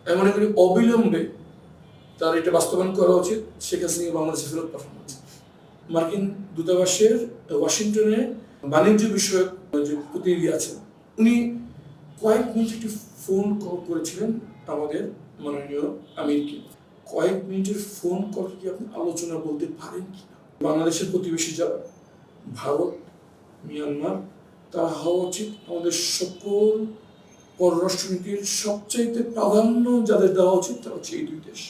আমি মনে করি অবিলম্বে তার এটা বাস্তবায়ন করা উচিত, শেখ হাসিনাকে বাংলাদেশে ফেরত পাঠানো উচিত। মার্কিন দূতাবাসের ওয়াশিংটনে বাণিজ্য বিষয়ক যে প্রতিনিধি আছেন, উনি কয়েক মিনিট একটি ফোন কল করেছিলেন আমাদের মাননীয় আমিরকে। কয়েক মিনিটের ফোন কল কি আপনি আলোচনা বলতে পারেন কিনা? বাংলাদেশের প্রতিবেশী যারা ভারত, মিয়ানমার, তারা হওয়া উচিত আমাদের সকল পররাষ্ট্রনীতির সবচাইতে প্রাধান্য যাদের দেওয়া উচিত তারা হচ্ছে এই দুই দেশ।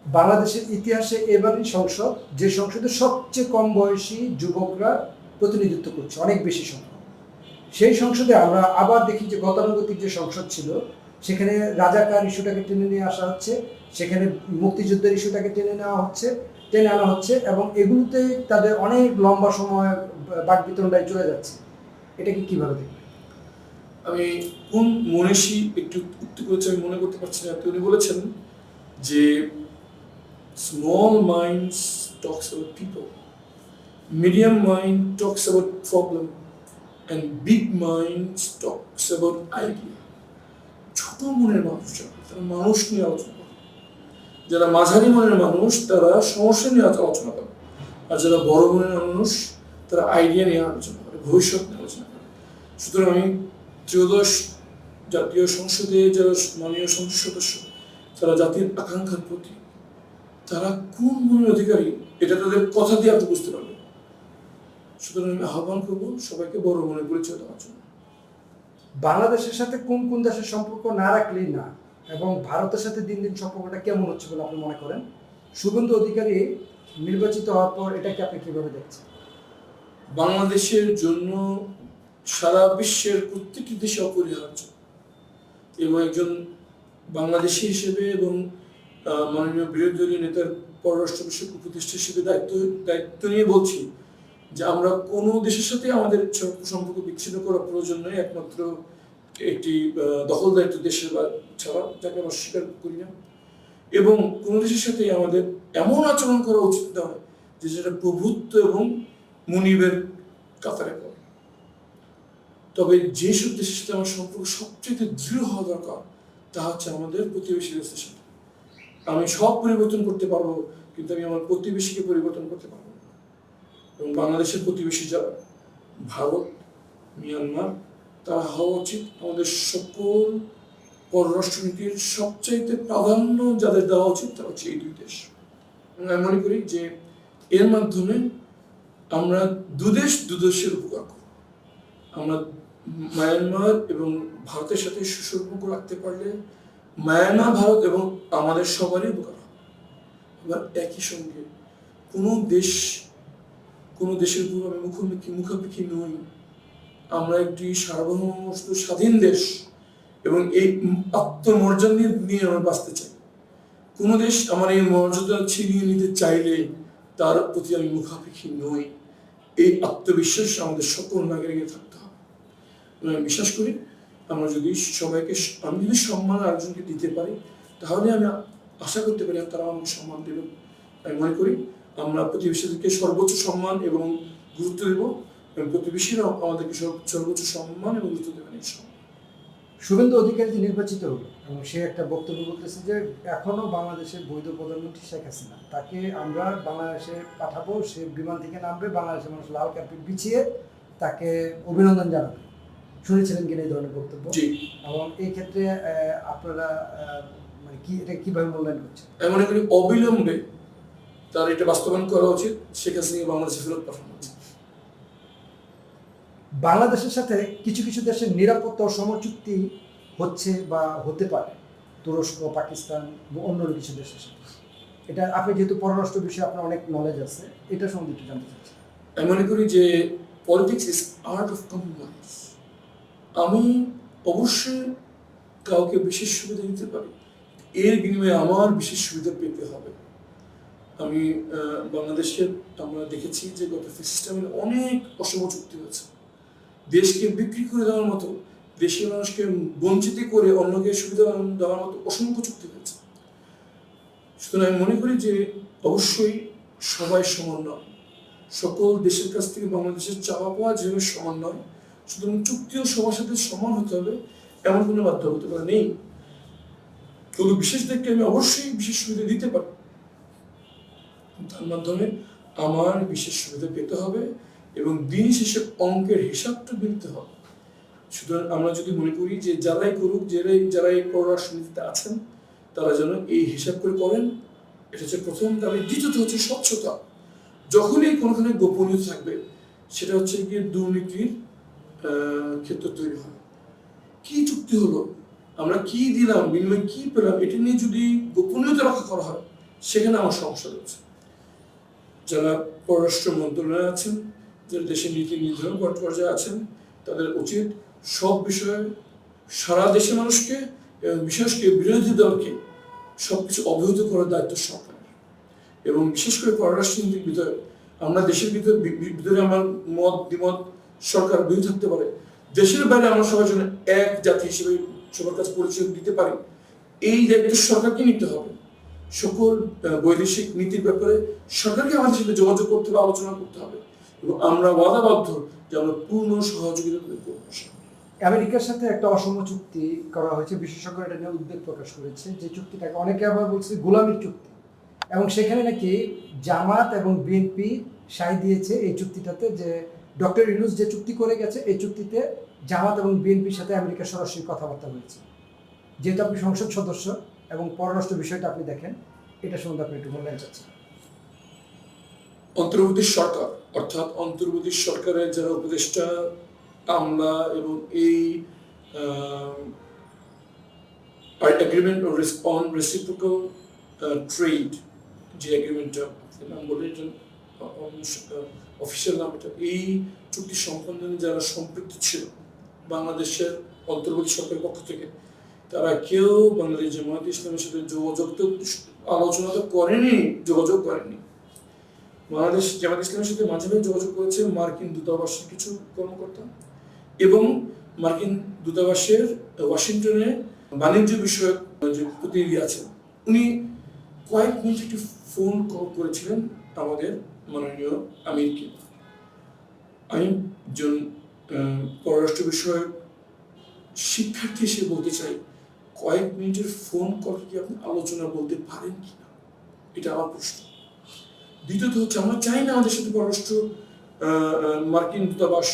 বাংলাদেশের ইতিহাসে এবারই সংসদ যে সংসদে সবচেয়ে কম বয়সী যুবকরা প্রতিনিধিত্ব করছে, অনেক বেশি সংখ্যক। সেই সংসদে আমরা আবার দেখি যে গতানুগতিক যে সংসদ ছিল সেখানে রাজাকার ইস্যুটাকে টেনে নিয়ে আসা হচ্ছে, সেখানে মুক্তিযুদ্ধের ইস্যুটাকে টেনে আনা হচ্ছে এবং এগুলোতে তাদের অনেক লম্বা সময় বাকবিতণ্ডায় চলে যাচ্ছে। এটাকে কিভাবে দেখবেন? আমি কোন মনীষী একটু উক্তি করেছে আমি মনে করতে পারছি না, উনি বলেছেন যে small minds talks about people, medium mind talks about problem, and big minds talks about idea. ছোট মনের মানুষ তারা মানুষ নিয়ে আলোচনা করে, যারা মাঝারি মনের মানুষ তারা সমস্যা নিয়ে আলোচনা করে, আর যারা বড় মনের মানুষ তারা আইডিয়া নিয়ে আলোচনা করে, ভবিষ্যৎ নিয়ে আলোচনা করে। সুতরাং আমি ত্রয়োদশ জাতীয় সংসদে যারা মাননীয় সংসদ সদস্য তারা জাতির আকাঙ্ক্ষার প্রতি, তারা কোন মনের অধিকারী এটা তাদের কথা দিয়ে আপনি বুঝতে পারবেন। সুতরাং আমি আহ্বান করবো সবাইকে বড় মনে পরিচয় দেওয়ার জন্য। বাংলাদেশের সাথে কোন কোন দেশের সম্পর্ক না রাখলেই না, এবং ভারতের সাথে দিন দিন সম্পর্কটা কেমন হচ্ছে বলে আপনি মনে করেন? শুভেন্দু অধিকারী নির্বাচিত হওয়ার পর এটাকে আপনি কিভাবে দেখছেন? বাংলাদেশের জন্য সারা বিশ্বের প্রত্যেকটি দেশে অপরিহার্য, এবং একজন বাংলাদেশি হিসেবে এবং মাননীয় বিরোধী দলীয় নেতার পররাষ্ট্র বিষয়ক উপদেষ্টা হিসেবে দায়িত্ব নিয়ে বলছি যে আমরা কোনো দেশের সাথে আমাদের সম্পর্ক বিচ্ছিন্ন করার প্রয়োজন নেই, একমাত্র একটি দখলদারিত্ব দেশের ছাড়া, যাকে আমরা স্বীকার করি না। এবং কোনো দেশের সাথে আমাদের এমন আচরণ করা উচিত নয় যে যেটা প্রভুত্ব এবং মুনিবের কাতারে পড়ে। তবে যেসব দেশের সাথে আমার সম্পর্ক সবচেয়ে দৃঢ় হওয়া দরকার তা হচ্ছে আমাদের প্রতিবেশী দেশের সাথে। আমি সব পরিবর্তন করতে পারবো, কিন্তু আমি আমার প্রতিবেশীকে পরিবর্তন করতে পারবো না। এবং বাংলাদেশের প্রতিবেশী যারা ভারত, মিয়ানমার, তারা হওয়া উচিত আমাদের সকল পররাষ্ট্রনীতির সবচাইতে প্রাধান্য যাদের দেওয়া উচিত তারা হচ্ছে এই দুই দেশ। এবং আমি মনে করি যে এর মাধ্যমে আমরা দুদেশের উপকার করব। আমরা মায়ানমার এবং ভারতের সাথে সুসম্পর্ক রাখতে পারলে মায়ানমার, ভারত এবং আমাদের সবারই উপকার হবে। এবার একই সঙ্গে কোনো দেশের উপর আমি মুখাপেক্ষি নই। আমরা একটি সার্বভৌমত্ব স্বাধীন দেশ এবং এই আত্মমর্যাদা নিয়ে আমরা বাঁচতে চাই। কোনো দেশ আমার এই মর্যাদা ছিনিয়ে নিতে চাইলে তার প্রতি আমি মুখাপেক্ষি নই। এই আত্মবিশ্বাস আমাদের সকল নাগরিকের থাকতে হবে। আমি বিশ্বাস করি আমরা যদি আমি যদি সম্মান আরেকজনকে দিতে পারি তাহলে আমি আশা করতে পারি তারা আমাকে সম্মান দেবে। আমি মনে করি আমরা প্রতিবেশীদেরকে সর্বোচ্চ সম্মান এবং গুরুত্ব দেব, এবং প্রতিবেশীরাও আমাদেরকে সর্বোচ্চ সম্মান এবং গুরুত্ব দেবেন। এই সময় শুভেন্দু অধিকারী যে নির্বাচিত হলো এবং সে একটা বক্তব্য বলতেছে যে এখনো বাংলাদেশের বৈধ প্রধানমন্ত্রী শেখ হাসিনা, তাকে আমরা বাংলাদেশে পাঠাবো, সে বিমান থেকে নামবে, বাংলাদেশের মানুষ লাল কার্পেট বিছিয়ে তাকে অভিনন্দন জানাবে। শুনেছিলেন কিনা এই ধরনের বক্তব্য? জি। এবং এই ক্ষেত্রে আপনারা মানে কি এটা কিভাবে মূল্যায়ন করছেন? আমি মনে করি অবিলম্বে তার এটা বাস্তবায়ন করা উচিত, শেখ হাসিনাকে বাংলাদেশে ফেরত পাঠানো উচিত। বাংলাদেশের সাথে কিছু কিছু দেশের নিরাপত্তা ও সমচুক্তি হচ্ছে বা হতে পারে, তুরস্ক, পাকিস্তান, অন্য কিছু দেশের সাথে। এটা আপনি যেহেতু পররাষ্ট্র বিষয়ে আপনার অনেক নলেজ আছে, এটা সম্বন্ধে একটু জানতে চাচ্ছি। আমি মনে করি যে politics is art of compromise. আমি অবশ্যই কাউকে বিশেষ সুবিধা দিতে পারি, এর বিনিময়ে আমার বিশেষ সুবিধা পেতে হবে। আমি বাংলাদেশের আমরা দেখেছি যে গত সিস্টেমের অনেক অসম চুক্তি হয়েছে। দেশকে বিক্রি করে দেওয়ার মতো, দেশের মানুষকে বঞ্চিত করে অন্যকে সুবিধা দেওয়ার মতো অসংখ্য চুক্তি হয়েছে। সুতরাং আমি মনে করি যে অবশ্যই সবাই সমান নয়, সকল দেশের কাছ থেকে বাংলাদেশের চাওয়া পাওয়া যেভাবে সমান নয়, সুতরাং চুক্তিও সবার সাথে সমান হতে হবে এমন কোনো বাধ্যবাধকতা নেই। কোনো বিশেষ ব্যক্তি আমি অবশ্যই বিশেষ সুবিধা দিতে পারি, তার মাধ্যমে আমার বিশেষ সুবিধা পেতে হবে এবং দিন শেষে অঙ্কের হিসাবটা মিলতে হবে। সুতরাং আমরা যদি মনে করি যে যারাই করুক, যারাই পররাষ্ট্রনীতিতে আছেন তারা যেন এই হিসাব করে করেন, এটা হচ্ছে প্রথম দাবি। দ্বিতীয়ত হচ্ছে স্বচ্ছতা। যখনই কোনোখানে গোপনীয়তা থাকবে সেটা হচ্ছে গিয়ে দুর্নীতির ক্ষেত্র তৈরি হয়। কি চুক্তি হলো, আমরা কি দিলাম, বিনিময়ে কি পেলাম, এটা নিয়ে যদি গোপনীয়তা রক্ষা করা হয় সেখানে আমার সমস্যা রয়েছে। যারা পররাষ্ট্র মন্ত্রণালয়ে আছেন, যারা দেশের নীতি নির্ধারণ পর্যায়ে আছেন, তাদের উচিত সব বিষয়ে সারা দেশের মানুষকে এবং বিশেষ করে বিরোধী দলকে সবকিছু অবহিত করার দায়িত্ব সরকারের। এবং বিশেষ করে পররাষ্ট্রনীতির ভিতরে আমরা দেশের ভিতরে আমার মত দ্বিমত সরকার বিরোধী থাকতে পারে, দেশের বাইরে আমরা সবার জন্য এক জাতি হিসেবে সবার কাছে পরিচয় দিতে পারি, এই দায়িত্ব সরকারকে নিতে হবে। সকল বৈদেশিক নীতির ব্যাপারে সরকারকে আমাদের সাথে যোগাযোগ করতে হবে, আলোচনা করতে হবে এবং আমরা ওয়াদাবদ্ধ যে আমরা পূর্ণ সহযোগিতা করব। আমেরিকার সাথে একটা অসম চুক্তি করা হয়েছে, বিশেষজ্ঞ এটা নিয়ে উদ্বেগ প্রকাশ করেছে, যে চুক্তিটাকে অনেকে আবার বলছে গোলামির চুক্তি, এবং সেখানে নাকি জামাত এবং বিএনপি সাই দিয়েছে এই চুক্তিটাতে, যে ডক্টর ইউনূস যে চুক্তি করে গেছে এই চুক্তিতে জামাত এবং বিএনপির সাথে আমেরিকার সরাসরি কথাবার্তা হয়েছে। যেহেতু আপনি সংসদ সদস্য এবং পররাষ্ট্র বিষয়টা আপনি দেখেন, এটা সম্বন্ধে আপনি একটু মূল্যায়ন চাচ্ছেন। অন্তর্বর্তী সরকার অর্থাৎ অন্তর্বর্তী সরকারের যারা উপদেষ্টা, আমলা এবং এই এগ্রিমেন্ট অন রেসিপ্রোকাল ট্রেড যে এগ্রিমেন্টটা নাম বলে অফিসিয়াল নাম, এটা এই চুক্তি সম্পাদনে যারা সম্পৃক্ত ছিল বাংলাদেশের অন্তর্বর্তী সরকারের পক্ষ থেকে, তারা কেউ বাংলাদেশ জামায়াত ইসলামের সাথে আলোচনা তো করেনি, যোগাযোগ করেনি। বাংলাদেশ জামায়াত ইসলামের সাথে মাঝে মাঝে যোগাযোগ করেছে মার্কিন দূতাবাসের কিছু কর্মকর্তা এবং মার্কিন দূতাবাসের ওয়াশিংটনে বাণিজ্য বিষয়ক যে প্রতিনিধি আছেন, উনি কয়েক মিনিট একটি ফোন কল করেছিলেন আমাদের মাননীয় আমিরকে। আমি একজন পররাষ্ট্র বিষয়ক শিক্ষার্থী হিসেবে বলতে চাই, কয়েক মিনিটের ফোন কল কি আপনি আলোচনা বলতে পারেন কিনা, এটা আমার প্রশ্ন। দ্বিতীয়ত হচ্ছে আমরা চাই না আমাদের সাথে পররাষ্ট্র মার্কিন দূতাবাস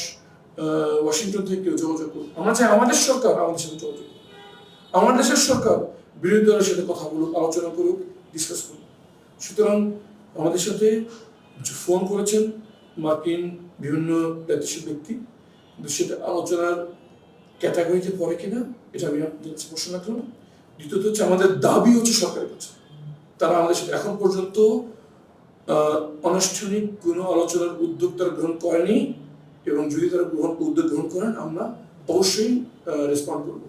ওয়াশিংটন থেকে কেউ যোগাযোগ করুক, আমরা চাই আমাদের সরকার আমাদের সাথে যোগাযোগ করুক, আমাদের দেশের সরকার বিরোধী দলের সাথে কথা বলুক, আলোচনা করুক, ডিসকাস করুক। সুতরাং আমাদের সাথে ফোন করেছেন মার্কিন বিভিন্ন দায়িত্বশীল ব্যক্তি, কিন্তু সেটা আলোচনার ক্যাটাগরিতে পড়ে কিনা এটা আমি আপনাদের প্রশ্ন রাখলাম। দ্বিতীয়ত হচ্ছে আমাদের দাবি হচ্ছে সরকারের কাছে, তারা আমাদের সাথে এখন পর্যন্ত আনুষ্ঠানিক কোনো আলোচনার উদ্যোগ তারা গ্রহণ করেনি এবং যদি তারা উদ্যোগ গ্রহণ করেন আমরা অবশ্যই রেসপন্ড করবো।